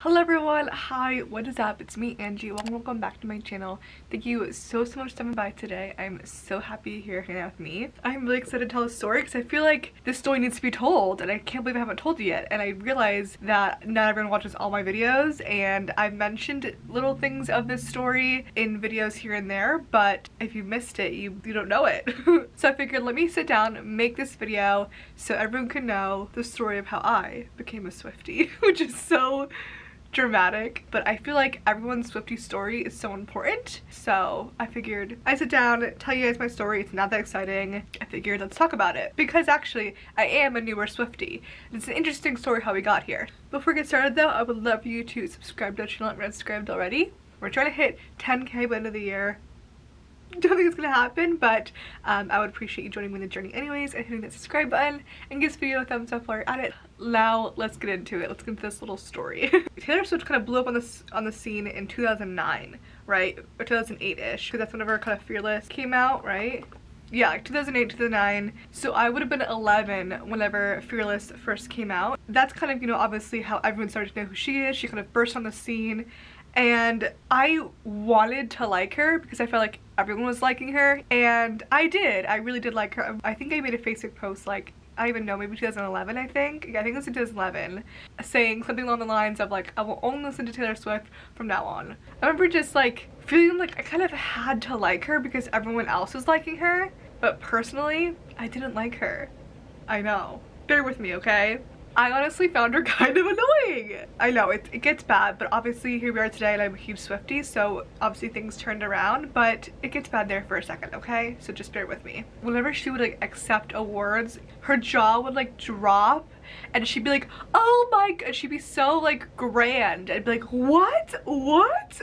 Hello everyone, hi, what is up? It's me, Angie. Welcome back to my channel. Thank you so much for stopping by today. I'm so happy you're here hanging out with me. I'm really excited to tell the story because I feel like this story needs to be told and I can't believe I haven't told you yet. And I realize that not everyone watches all my videos and I've mentioned little things of this story in videos here and there, but if you missed it, you don't know it. So I figured let me sit down, make this video so everyone can know the story of how I became a swiftie, which is so dramatic, but I feel like everyone's swiftie story is so important, so I figured I'd sit down, tell you guys my story. It's not that exciting. I figured let's talk about it because actually I am a newer swiftie. It's an interesting story how we got here. Before we get started though, I would love you to subscribe to the channel if you're not subscribed already. We're trying to hit 10k by the end of the year. Don't think it's gonna happen, but I would appreciate you joining me in the journey anyways and hitting that subscribe button and give this video a thumbs up while you're at it. Now let's get into it. Let's get into this little story. Taylor Swift kind of blew up on the scene in 2009, right? Or 2008-ish, because that's whenever kind of Fearless came out, right? Yeah, like 2008, 2009. So I would have been 11 whenever Fearless first came out. That's kind of, you know, obviously how everyone started to know who she is. She kind of burst on the scene. And I wanted to like her because I felt like everyone was liking her, and I did. I really did like her. I think I made a Facebook post like, I don't even know, maybe 2011 I think. Yeah, I think it was in 2011, saying something along the lines of like, I will only listen to Taylor Swift from now on. I remember just like feeling like I kind of had to like her because everyone else was liking her, but personally, I didn't like her. I know. Bear with me, okay? I honestly found her kind of annoying. I know it gets bad, but obviously here we are today and I'm a huge swiftie, so obviously things turned around, but it gets bad there for a second, okay? So just bear with me. Whenever she would like accept awards, her jaw would like drop and she'd be like, oh my god, she'd be so like grand. I'd be like, what?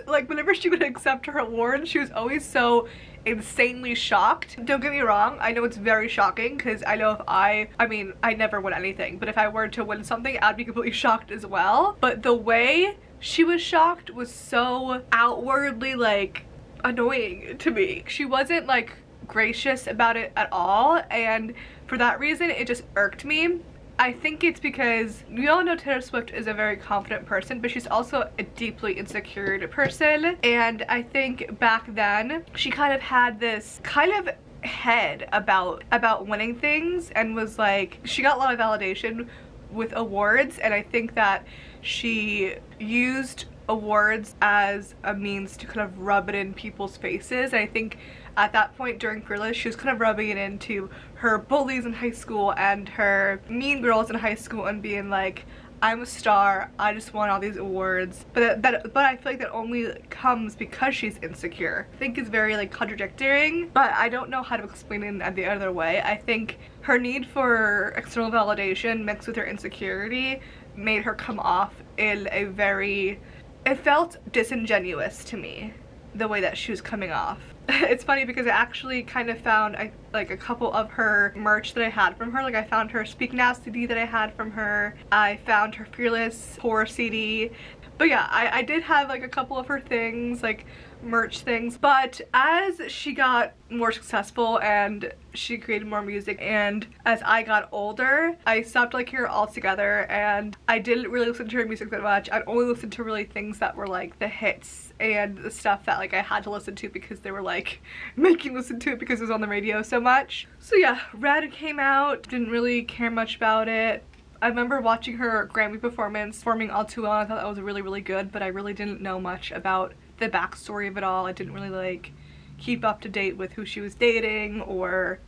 Like whenever she would accept her awards, she was always so insanely shocked. Don't get me wrong, I know it's very shocking because I know if I mean I never win anything, but if I were to win something I'd be completely shocked as well. But the way she was shocked was so outwardly like annoying to me. She wasn't like gracious about it at all, and for that reason it just irked me. I think it's because we all know Taylor Swift is a very confident person, but she's also a deeply insecure person. And I think back then she kind of had this kind of head about winning things, and was like, she got a lot of validation with awards, and I think that she used awards as a means to kind of rub it in people's faces. And I think at that point during Fearless, she was kind of rubbing it into her bullies in high school and her mean girls in high school and being like, I'm a star, I just won all these awards. But I feel like that only comes because she's insecure. I think it's very like contradicting, but I don't know how to explain it the other way. I think her need for external validation mixed with her insecurity made her come off in a very, it felt disingenuous to me, the way that she was coming off. It's funny because I actually kind of found like a couple of her merch that I had from her. Like I found her Speak Now CD that I had from her. I found her Fearless Horror CD. But yeah, I did have like a couple of her things, like merch things. But as she got more successful and she created more music, and as I got older, I stopped liking her altogether, and I didn't really listen to her music that much. I'd only listen to really things that were like the hits and the stuff that like I had to listen to because they were like making me listen to it because it was on the radio so much. So yeah, Red came out, didn't really care much about it. I remember watching her Grammy performance, performing All Too Well. I thought that was really, really good, but I really didn't know much about the backstory of it all. I didn't really like keep up to date with who she was dating or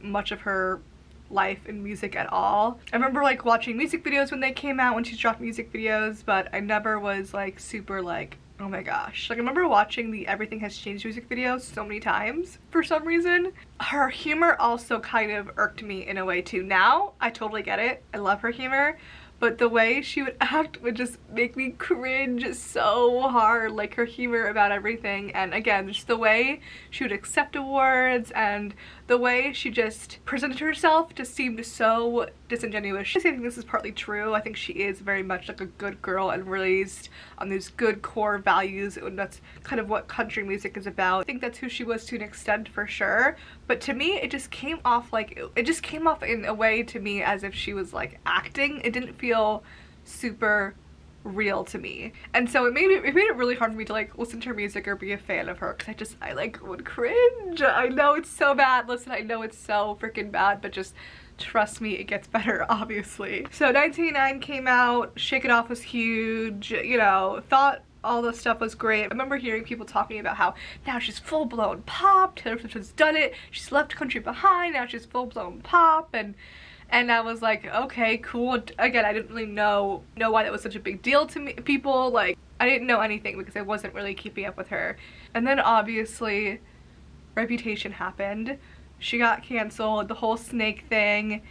much of her life and music at all. I remember like watching music videos when they came out, when she dropped music videos, but I never was like super like, oh my gosh. Like I remember watching the Everything Has Changed music videos so many times for some reason. Her humor also kind of irked me in a way too. Now I totally get it. I love her humor, but the way she would act would just make me cringe so hard. Like her humor about everything, and again just the way she would accept awards and the way she just presented herself just seemed so disingenuous. I think this is partly true. I think she is very much like a good girl and raised on these good core values, and that's kind of what country music is about. I think that's who she was to an extent for sure, but to me it just came off like, it just came off in a way to me as if she was like acting. It didn't feel super real to me. And so it made it really hard for me to like listen to her music or be a fan of her, because I like would cringe. I know it's so bad. Listen, I know it's so freaking bad, but just trust me, it gets better, obviously. So 1989 came out, Shake It Off was huge, you know, thought all this stuff was great. I remember hearing people talking about how now she's full-blown pop, Taylor Swift has done it, she's left country behind, now she's full-blown pop, and I was like, okay, cool. Again, I didn't really know why that was such a big deal to me, people. Like, I didn't know anything because I wasn't really keeping up with her. And then obviously, Reputation happened. She got canceled, the whole snake thing.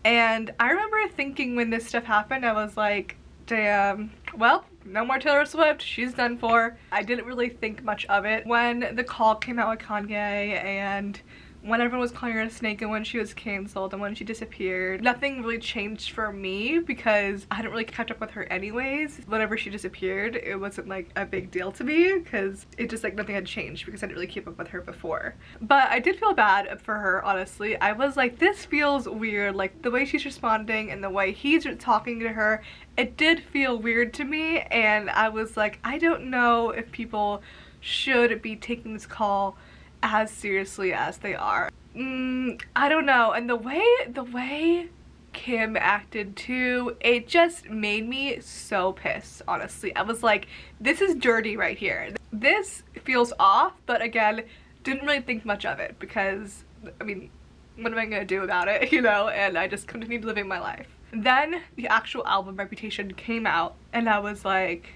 And I remember thinking when this stuff happened, I was like, damn, well, no more Taylor Swift, she's done for. I didn't really think much of it. When The Call came out with Kanye, and when everyone was calling her a snake, and when she was canceled, and when she disappeared, nothing really changed for me because I hadn't really kept up with her anyways. Whenever she disappeared, it wasn't like a big deal to me because it just like nothing had changed because I didn't really keep up with her before. But I did feel bad for her, honestly. I was like, this feels weird, like the way she's responding and the way he's talking to her, it did feel weird to me, and I was like, I don't know if people should be taking this call as seriously as they are. I don't know. And the way Kim acted too, it just made me so pissed, honestly. I was like, this is dirty right here. This feels off, but again, didn't really think much of it because, I mean, what am I gonna do about it, you know? And I just continued living my life. Then the actual album Reputation came out, and I was like,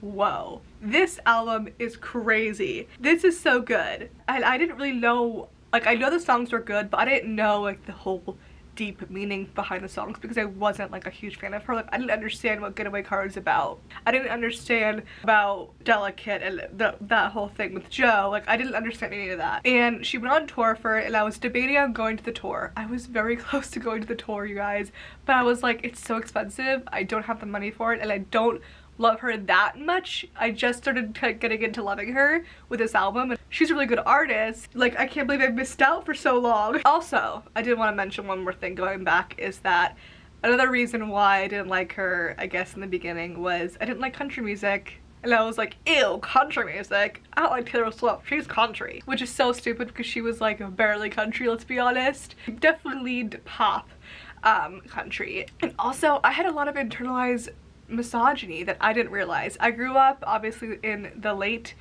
whoa, this album is crazy. This is so good. And I didn't really know, like, I know the songs were good, but I didn't know like the whole deep meaning behind the songs because I wasn't like a huge fan of her. Like, I didn't understand what Getaway Car is about. I didn't understand about Delicate and that whole thing with Joe. Like, I didn't understand any of that. And she went on tour for it, and I was debating on going to the tour. I was very close to going to the tour, you guys, but I was like, it's so expensive. I don't have the money for it, and I don't love her that much. I just started getting into loving her with this album, and she's a really good artist. Like, I can't believe I missed out for so long. Also, I did want to mention one more thing going back, is that another reason why I didn't like her, I guess in the beginning, was I didn't like country music. And I was like, ew, country music. I don't like Taylor Swift, she's country. Which is so stupid because she was like barely country, let's be honest. Definitely lead pop country. And also, I had a lot of internalized misogyny that I didn't realize. I grew up obviously in the late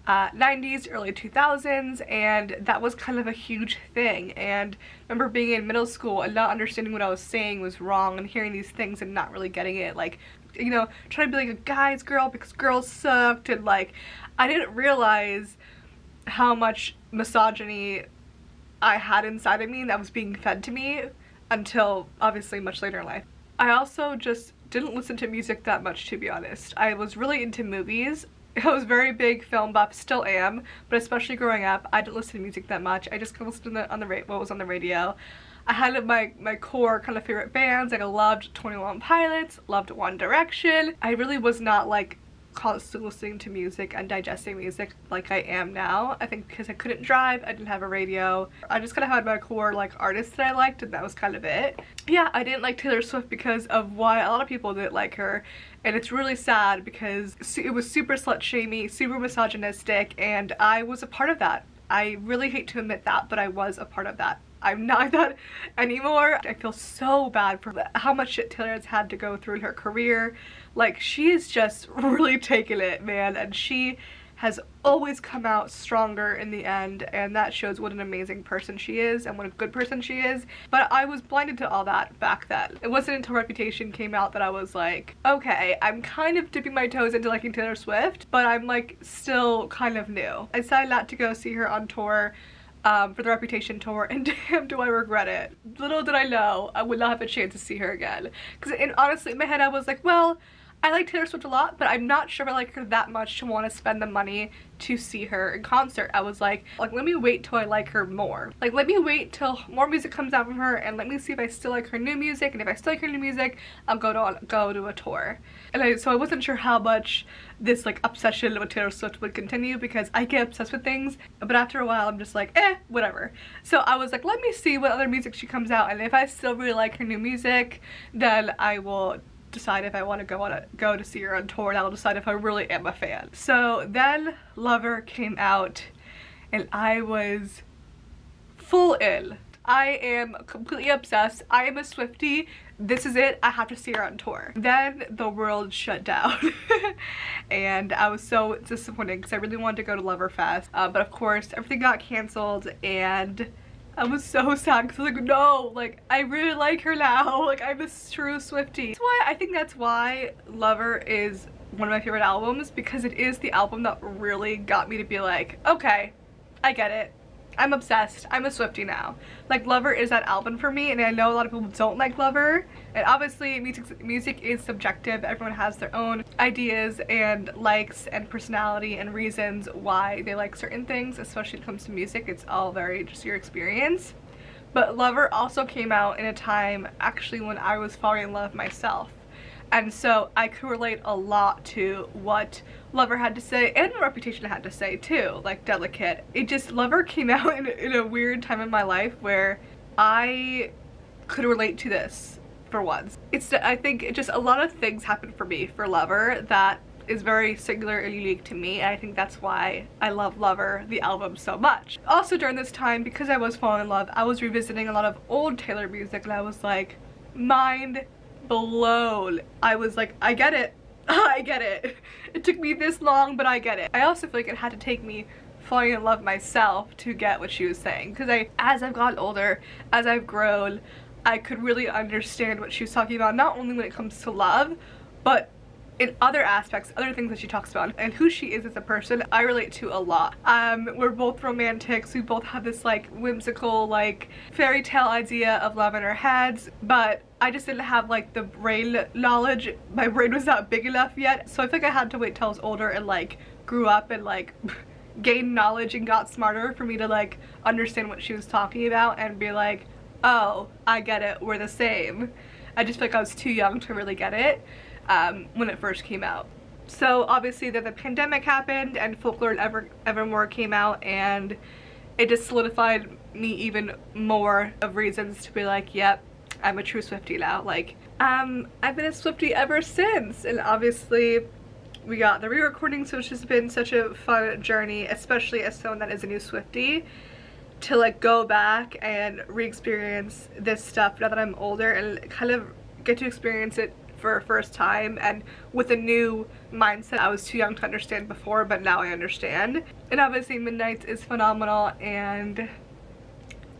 90s, early 2000s, and that was kind of a huge thing. And I remember being in middle school and not understanding what I was saying was wrong, and hearing these things and not really getting it, like, you know, trying to be like a guy's girl because girls sucked, and like, I didn't realize how much misogyny I had inside of me that was being fed to me until obviously much later in life. I also just didn't listen to music that much, to be honest. I was really into movies. I was very big film buff, still am, but especially growing up, I didn't listen to music that much. I just kind of listened to what was on the radio. I had my core kind of favorite bands. Like, I loved 21 Pilots, loved One Direction. I really was not like constantly listening to music and digesting music like I am now. I think because I couldn't drive, I didn't have a radio. I just kind of had my core like artists that I liked, and that was kind of it. Yeah, I didn't like Taylor Swift because of why a lot of people didn't like her, and it's really sad because it was super slut-shamey, super misogynistic, and I was a part of that. I really hate to admit that, but I was a part of that. I'm not that anymore. I feel so bad for how much shit Taylor has had to go through in her career. Like, she is just really taking it, man, and she has always come out stronger in the end, and that shows what an amazing person she is and what a good person she is. But I was blinded to all that back then. It wasn't until Reputation came out that I was like, okay, I'm kind of dipping my toes into liking Taylor Swift, but I'm like still kind of new. I decided not to go see her on tour for the Reputation tour, and damn do I regret it. Little did I know I would not have a chance to see her again. Because honestly, in my head I was like, well, I like Taylor Swift a lot, but I'm not sure I like her that much to want to spend the money to see her in concert. I was like, let me wait till I like her more. Like, let me wait till more music comes out from her, and let me see if I still like her new music, and if I still like her new music, I'll go to a tour. And so I wasn't sure how much this like obsession with Taylor Swift would continue, because I get obsessed with things, but after a while I'm just like, whatever. So I was like, let me see what other music she comes out, and if I still really like her new music, then I will decide if I want to go to see her on tour, and I'll decide if I really am a fan. So then Lover came out and I was full in. I am completely obsessed. I am a swiftie. This is it. I have to see her on tour. Then the world shut down and I was so disappointed because I really wanted to go to Loverfest, but of course everything got canceled and I was so sad because I was like, no, like I really like her now. Like I'm a true swiftie. That's why I think that's why Lover is one of my favorite albums, because it is the album that really got me to be like, okay, I get it. I'm obsessed. I'm a swiftie now. Like Lover is that album for me, and I know a lot of people don't like Lover, and obviously music is subjective. Everyone has their own ideas and likes and personality and reasons why they like certain things, especially when it comes to music. It's all very just your experience. But Lover also came out in a time actually when I was falling in love myself. And so I could relate a lot to what Lover had to say and Reputation had to say too, like Delicate. It just, Lover came out in a weird time in my life where I could relate to this for once. I think just a lot of things happened for me for Lover that is very singular and unique to me, and I think that's why I love Lover, the album, so much. Also during this time, because I was falling in love, I was revisiting a lot of old Taylor music and I was like, mind blown. I was like, I get it. I get it. It took me this long, but I get it. I also feel like it had to take me falling in love myself to get what she was saying, because as I've gotten older, as I've grown, I could really understand what she was talking about, not only when it comes to love, but in other aspects, other things that she talks about, and who she is as a person, I relate to a lot. We're both romantics, we both have this like whimsical like fairy tale idea of love in our heads, but I just didn't have like the brain knowledge. My brain was not big enough yet, so I think I had to wait till I was older and like grew up and like gained knowledge and got smarter for me to like understand what she was talking about and be like, oh, I get it, we're the same. I just feel like I was too young to really get it when it first came out. So obviously then the pandemic happened and Folklore and Evermore came out, and it just solidified me even more of reasons to be like, yep, I'm a true swiftie now. Like I've been a swiftie ever since, and obviously we got the re-recording, so it's just been such a fun journey, especially as someone that is a new swiftie, to like go back and re-experience this stuff now that I'm older and kind of get to experience it for a first time and with a new mindset I was too young to understand before, but now I understand. And obviously Midnights is phenomenal, and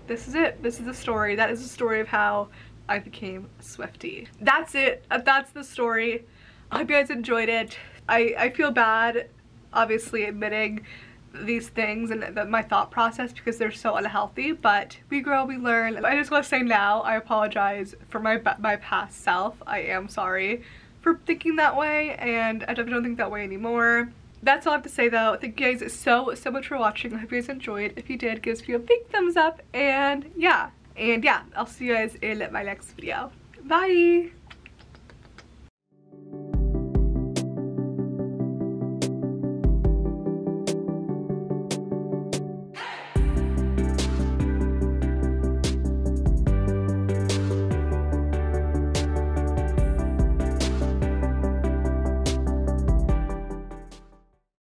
this is it. This is the story. That is the story of how I became a swiftie. That's it. That's the story. I hope you guys enjoyed it. I feel bad obviously admitting these things and my thought process because they're so unhealthy, but we grow, we learn. I just want to say now, I apologize for my past self. I am sorry for thinking that way, and I don't think that way anymore. That's all I have to say though. Thank you guys so much for watching. I hope you guys enjoyed. If you did, give this video a big thumbs up, and yeah, I'll see you guys in my next video. Bye!